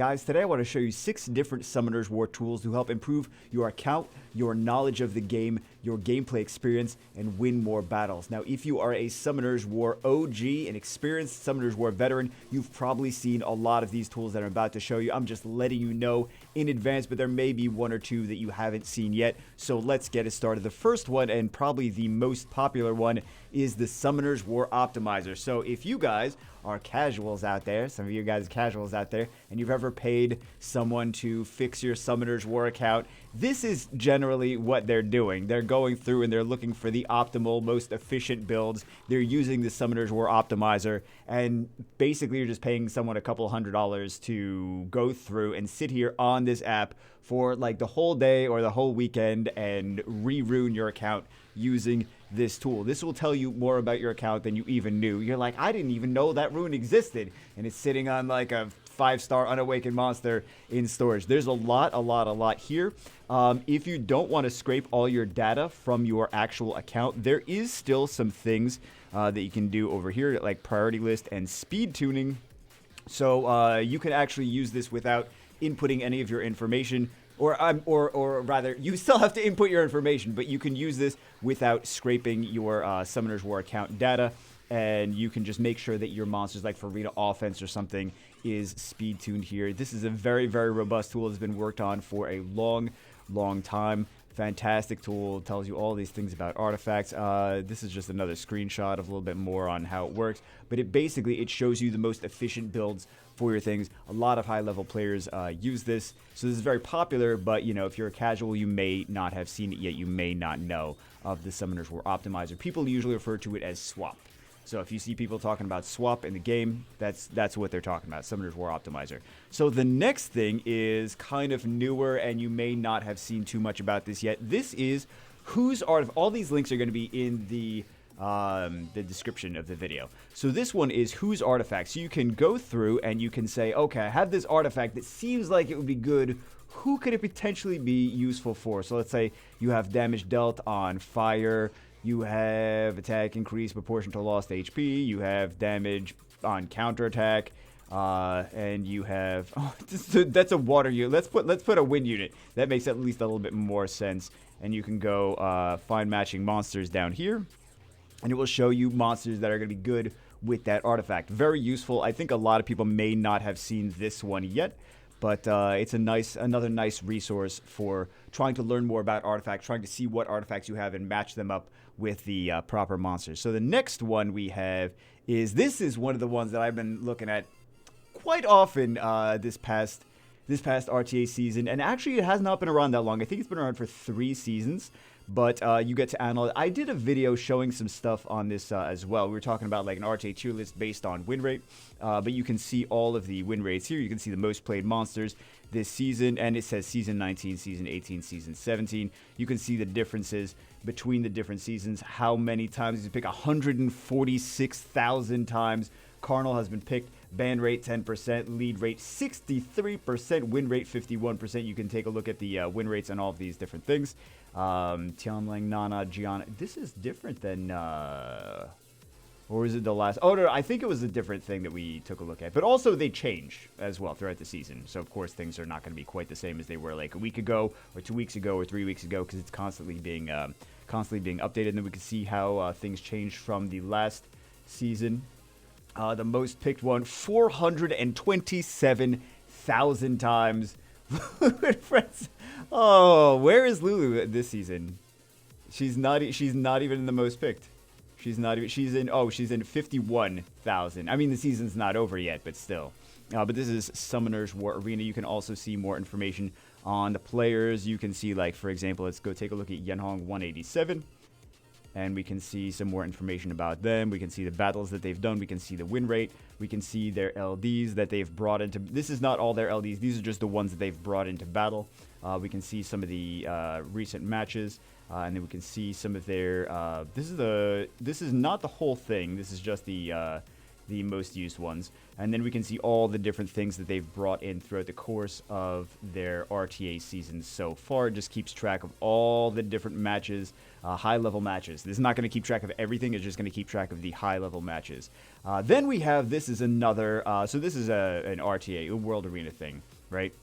Guys, today I want to show you 6 different Summoners War tools to help improve your account, your knowledge of the game, your gameplay experience, and win more battles. Now, if you are a Summoners War OG, an experienced Summoners War veteran, you've probably seen a lot of these tools that I'm about to show you. I'm just letting you know in advance, but there may be 1 or 2 that you haven't seen yet. So let's get it started. The first one, and probably the most popular one, is the Summoners War Optimizer. So if you guys are casuals out there, some of you guys are casuals out there, and you've ever paid someone to fix your Summoners War account, this is generally what they're doing. They're going through and they're looking for the optimal, most efficient builds. They're using the Summoners War Optimizer, and basically you're just paying someone a couple $100 to go through and sit here on this app for like the whole day or the whole weekend and re-ruin your account using this tool. This will tell you more about your account than you even knew. You're like, I didn't even know that rune existed, and it's sitting on like a 5-star unawakened monster in storage. There's a lot here. If you don't want to scrape all your data from your actual account, there is still some things that you can do over here, like priority list and speed tuning. So you can actually use this without inputting any of your information. Or rather, you still have to input your information, but you can use this without scraping your Summoners War account data, and you can just make sure that your monsters, like for arena offense or something, is speed tuned here. This is a very, very robust tool. It's been worked on for a long time. Fantastic tool. It tells you all these things about artifacts. This is just another screenshot of a little bit more on how it works, but it shows you the most efficient builds for your things. A lot of high-level players use this, so this is very popular, but you know, if you're a casual, you may not have seen it yet. You may not know of the Summoners War Optimizer. People usually refer to it as swap. So if you see people talking about swap in the game, that's what they're talking about, Summoners War Optimizer. So the next thing is kind of newer, and you may not have seen too much about this yet. This is whose artifact. All these links are going to be in the description of the video. So this one is whose artifact. So you can go through and you can say, okay, I have this artifact that seems like it would be good. Who could it potentially be useful for? So let's say you have damage dealt on fire. You have attack increase proportion to lost HP. You have damage on counterattack. And you have that's a water unit. Let's put a wind unit. That makes at least a little bit more sense. And you can go find matching monsters down here, and it will show you monsters that are going to be good with that artifact. Very useful. I think a lot of people may not have seen this one yet, but it's another nice resource for trying to learn more about artifacts, trying to see what artifacts you have and match them up with the proper monsters. So the next one we have this is one of the ones that I've been looking at quite often this past RTA season, and actually it has not been around that long. I think it's been around for 3 seasons, but you get to analyze. I did a video showing some stuff on this as well. We were talking about like an RTA tier list based on win rate, but you can see all of the win rates here. You can see the most played monsters this season, and it says season 19, season 18, season 17. You can see the differences between the different seasons, how many times you pick. 146,000 times Carnal has been picked. Ban rate 10%, lead rate 63%, win rate 51%. You can take a look at the win rates on all of these different things. Tianlang, Nana, Gianna. This is different than, or was it the last? Oh, no, I think it was a different thing that we took a look at. But also they change as well throughout the season. So, of course, things are not going to be quite the same as they were like a week ago or 2 weeks ago or 3 weeks ago, because it's constantly being updated. And then we can see how things changed from the last season. The most picked one, 427,000 times. Oh, where is Lulu this season? She's not even in the most picked. She's in 51,000. I mean, the season's not over yet, but still. But this is Summoners War Arena. You can also see more information on the players. You can see, like, for example, let's go take a look at Yenhong 187. And we can see some more information about them. We can see the battles that they've done. We can see the win rate. We can see their LDs that they've brought into. This is not all their LDs. These are just the ones that they've brought into battle. We can see some of the recent matches, and then we can see some of their. This is not the whole thing. This is just the the most used ones. And then we can see all the different things that they've brought in throughout the course of their RTA season so far. It just keeps track of all the different matches, high-level matches. This is not going to keep track of everything. It's just going to keep track of the high-level matches. Then we have, this is another, so this is an RTA, a World Arena thing, right?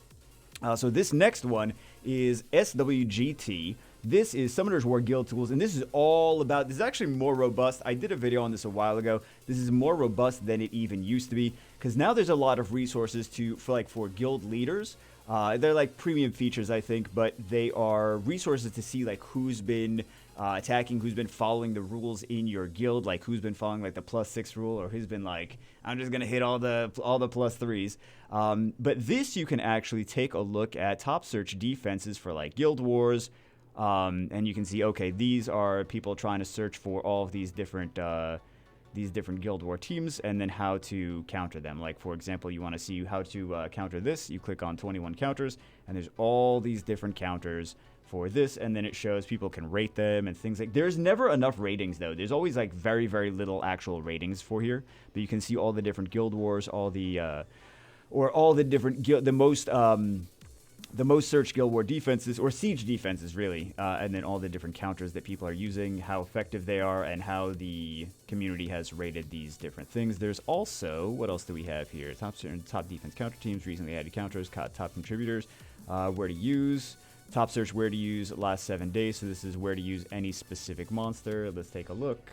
So this next one is SWGT. This is Summoners War Guild Tools, and this is all about, this is actually more robust. I did a video on this a while ago. This is more robust than it even used to be, because now there's a lot of resources for guild leaders. They're like premium features, I think, but they are resources to see like who's been attacking, who's been following the rules in your guild, like who's been following like the +6 rule, or who's been like, I'm just gonna hit all the +3s. But this, you can actually take a look at top search defenses for like guild wars. And you can see, okay, these are people trying to search for all of these different Guild War teams, and then how to counter them. Like, for example, you want to see how to counter this. You click on 21 counters, and there's all these different counters for this, and then it shows people can rate them and things like. There's never enough ratings, though. There's always like very, very little actual ratings for here, but you can see all the different Guild Wars, all the different the most searched Guild War defenses, or siege defenses, really, and then all the different counters that people are using, how effective they are, and how the community has rated these different things. There's also, what else do we have here? Top defense counter teams, recently added counters, top contributors, where to use, top search where to use last 7 days. So this is where to use any specific monster. Let's take a look.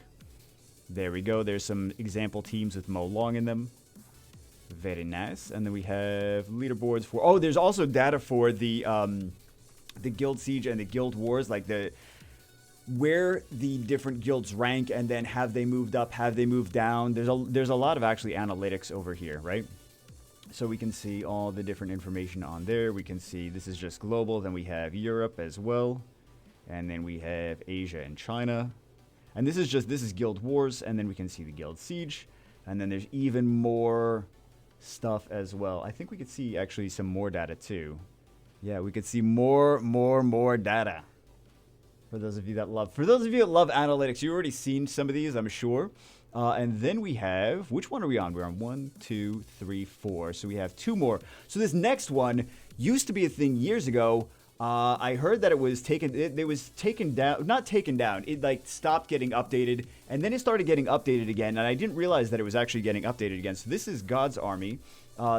There we go. There's some example teams with Mo Long in them. Very nice. And then we have leaderboards for, oh, there's also data for the guild siege and the guild wars, like where the different guilds rank, and then have they moved up, have they moved down. There's a lot of actually analytics over here, right? So we can see all the different information on there. We can see this is just global. Then we have Europe as well, and then we have Asia and China, and this is guild wars, and then we can see the guild siege, and then there's even more stuff as well. I think we could see actually some more data too. Yeah, we could see more data. For those of you that love analytics, you've already seen some of these, I'm sure. And then we have, which one are we on? We're on 1, 2, 3, 4. So we have 2 more. So this next one used to be a thing years ago. I heard that it was taken down, not taken down. It like stopped getting updated, and then it started getting updated again. And I didn't realize that it was actually getting updated again. So this is God's Army.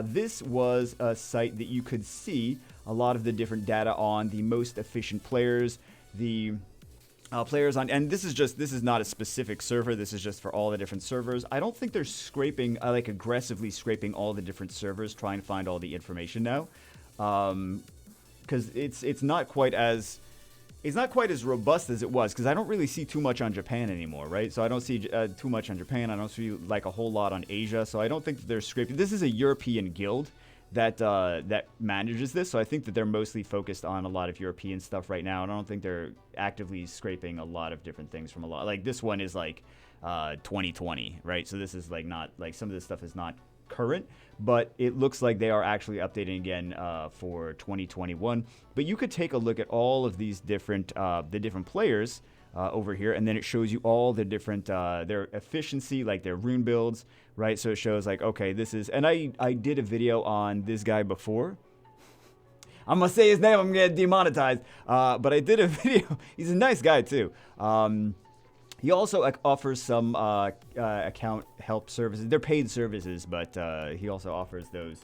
This was a site that you could see a lot of the different data on the most efficient players, the players on, and this is not a specific server. This is just for all the different servers. I don't think they're scraping, like aggressively scraping all the different servers, trying to find all the information now. Because it's not quite as robust as it was, because I don't really see too much on Japan anymore, right? So I don't see too much on Japan. I don't see like a whole lot on Asia. So I don't think that they're scraping. This is a European guild that manages this. So I think that they're mostly focused on a lot of European stuff right now. And I don't think they're actively scraping a lot of different things from a lot. Like this one is like 2020, right? So this is like not like some of this stuff is not current, but it looks like they are actually updating again for 2021. But you could take a look at all of these different players over here, and then it shows you all the different their efficiency, like their rune builds, right? So it shows like, okay, this is, and I did a video on this guy before. I'm gonna say his name, I'm gonna get demonetized, but I did a video. He's a nice guy too. He also offers some account help services. They're paid services, but he also offers those.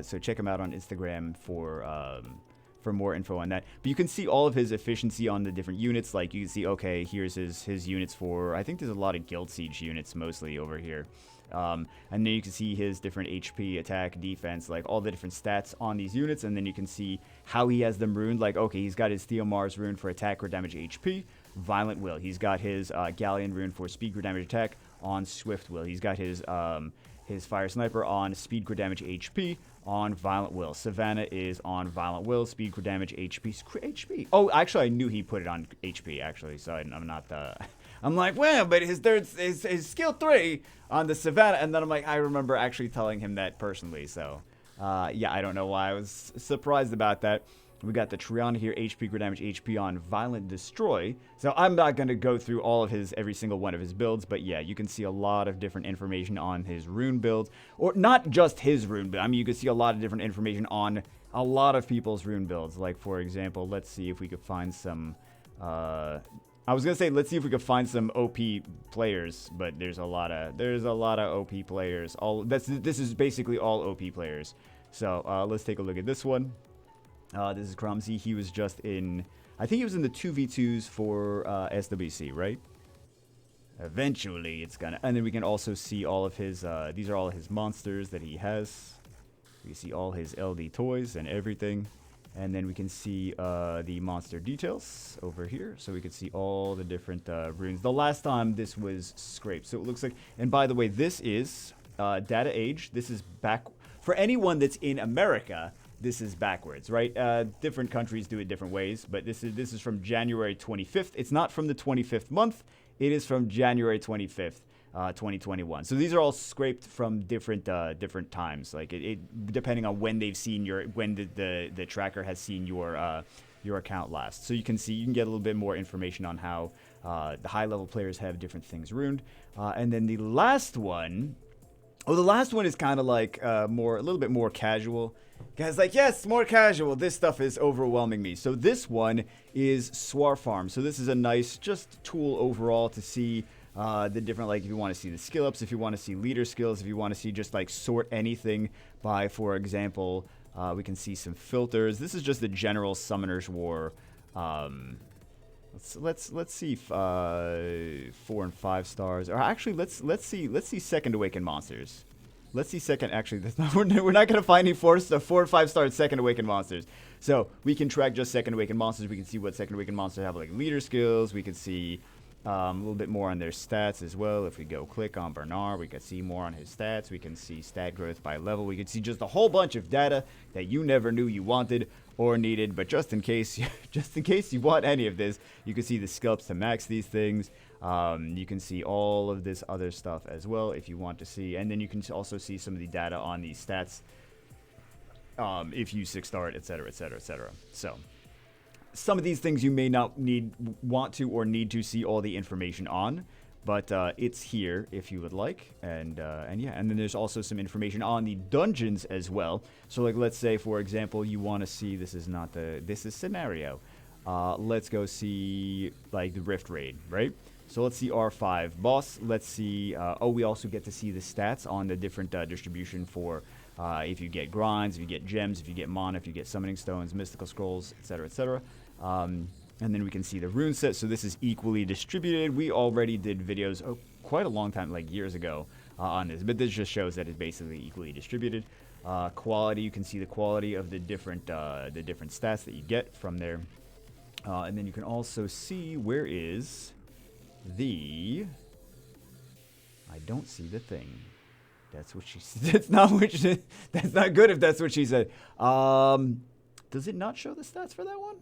So check him out on Instagram for more info on that. But you can see all of his efficiency on the different units. Like you can see, okay, here's his units for, I think there's a lot of Guild Siege units mostly over here. And then you can see his different HP, attack, defense, like all the different stats on these units. And then you can see how he has them runed. Like, okay, he's got his Theo Mars rune for attack or damage HP. Violent Will. He's got his Galleon rune for speed or damage attack on Swift Will. He's got his Fire Sniper on speed or damage HP on Violent Will. Savannah is on Violent Will, speed or damage HP. Oh, actually, I knew he put it on HP, actually, so I'm not I'm like, well, but his skill 3 on the Savannah, and then I'm like, I remember actually telling him that personally, so yeah, I don't know why I was surprised about that. We got the Triana here, HP, crit damage, HP on Violent Destroy. So I'm not going to go through all of every single one of his builds, but yeah, you can see a lot of different information on his rune builds. Or not just his rune build. I mean, you can see a lot of different information on a lot of people's rune builds. Like, for example, let's see if we could find some... I was going to say, let's see if we could find some OP players, but there's a lot of OP players. This is basically all OP players. So let's take a look at this one. This is Cromsey. He was just in... I think he was in the 2v2s for SWC, right? Eventually, it's gonna... And then we can also see all of his... these are all his monsters that he has. We see all his LD toys and everything. And then we can see the monster details over here. So we can see all the different runes. The last time this was scraped. So it looks like... And by the way, this is data age. This is back... For anyone that's in America... This is backwards, right? Different countries do it different ways, but this is from January 25th. It's not from the 25th month. It is from January 25th, 2021. So these are all scraped from different times, like it depending on when they've seen the tracker has seen your account last. So you can get a little bit more information on how the high level players have different things runed, and then the last one. Oh, the last one is kind of like a little bit more casual. Guys, like, yes, more casual. This stuff is overwhelming me. So this one is Saur Farm. So this is a nice just tool overall to see the different, like, if you want to see the skill ups, if you want to see leader skills, if you want to see just like sort anything by, for example, we can see some filters. This is just the general Summoner's War. Let's see 4 and 5 stars. Or actually, let's see Second Awakened monsters. Let's see second. Actually, we're not going to find any 4 and 5 star Second Awakened monsters. So we can track just Second Awakened monsters. We can see what Second Awakened monsters have, like leader skills. We can see a little bit more on their stats as well. If we go click on Bernard, we can see more on his stats. We can see stat growth by level. We can see just a whole bunch of data that you never knew you wanted or needed. But just in case you want any of this, you can see the skill ups to max these things. You can see all of this other stuff as well if you want to see, and then you can also see some of the data on these stats if you 6-star it, etc., etc., etc. So some of these things you may not want to or need to see all the information on, but it's here if you would like, and yeah, and then there's also some information on the dungeons as well. So like, let's say for example you want to see, this is scenario. Let's go see like the Rift Raid, right? So let's see R5 boss. Let's see. We also get to see the stats on the different distribution for if you get grinds, if you get gems, if you get mana, if you get summoning stones, mystical scrolls, etc., etc. And then we can see the rune set. So this is equally distributed. We already did videos quite a long time, like years ago, on this, but this just shows that it's basically equally distributed. Quality, you can see the quality of the different stats that you get from there, and then you can also see where is the... I don't see the thing. That's what she said. That's not good if that's what she said. Does it not show the stats for that one?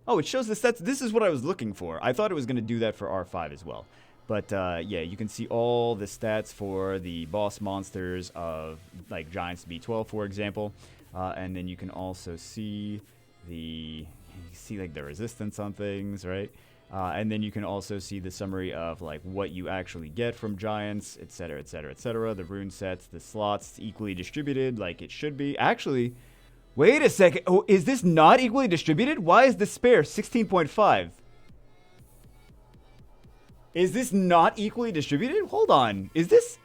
Oh, it shows the stats. This is what I was looking for. I thought it was going to do that for R5 as well. But yeah, you can see all the stats for the boss monsters of like Giants B12, for example. And then you can also see like the resistance on things, right? And then you can also see the summary of like what you actually get from giants, etc., etc., etc. The rune sets, the slots equally distributed like it should be. Actually, wait a second. Oh, is this not equally distributed? Why is the spare 16.5? Is this not equally distributed? Hold on. Is this...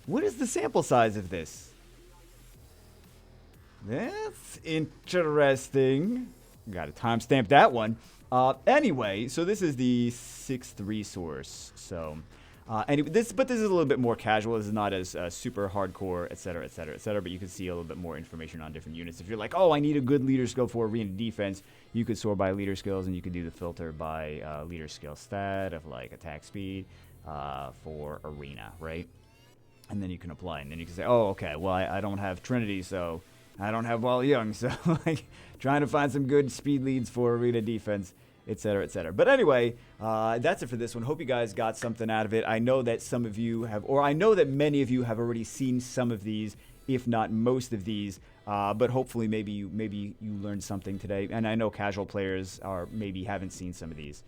What is the sample size of this? That's interesting. Got to timestamp that one. Anyway, so this is the 6th resource. So, anyway, this is a little bit more casual. This is not as super hardcore, etc., etc., etc. But you can see a little bit more information on different units. If you're like, oh, I need a good leader skill for arena defense, you could sort by leader skills, and you could do the filter by leader skill stat of like attack speed for arena, right? And then you can apply, and then you can say, oh, okay, well, I don't have Trinity, so I don't have Wally Young, so like trying to find some good speed leads for arena defense, etc., etc. But anyway, that's it for this one. Hope you guys got something out of it. I know that some of you have, or I know that many of you have already seen some of these, if not most of these, But hopefully, maybe you learned something today. And I know casual players maybe haven't seen some of these.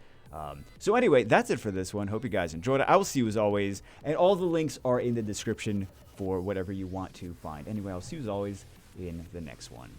So anyway, that's it for this one. Hope you guys enjoyed it. I will see you as always, and all the links are in the description for whatever you want to find. Anyway, I'll see you as always in the next one.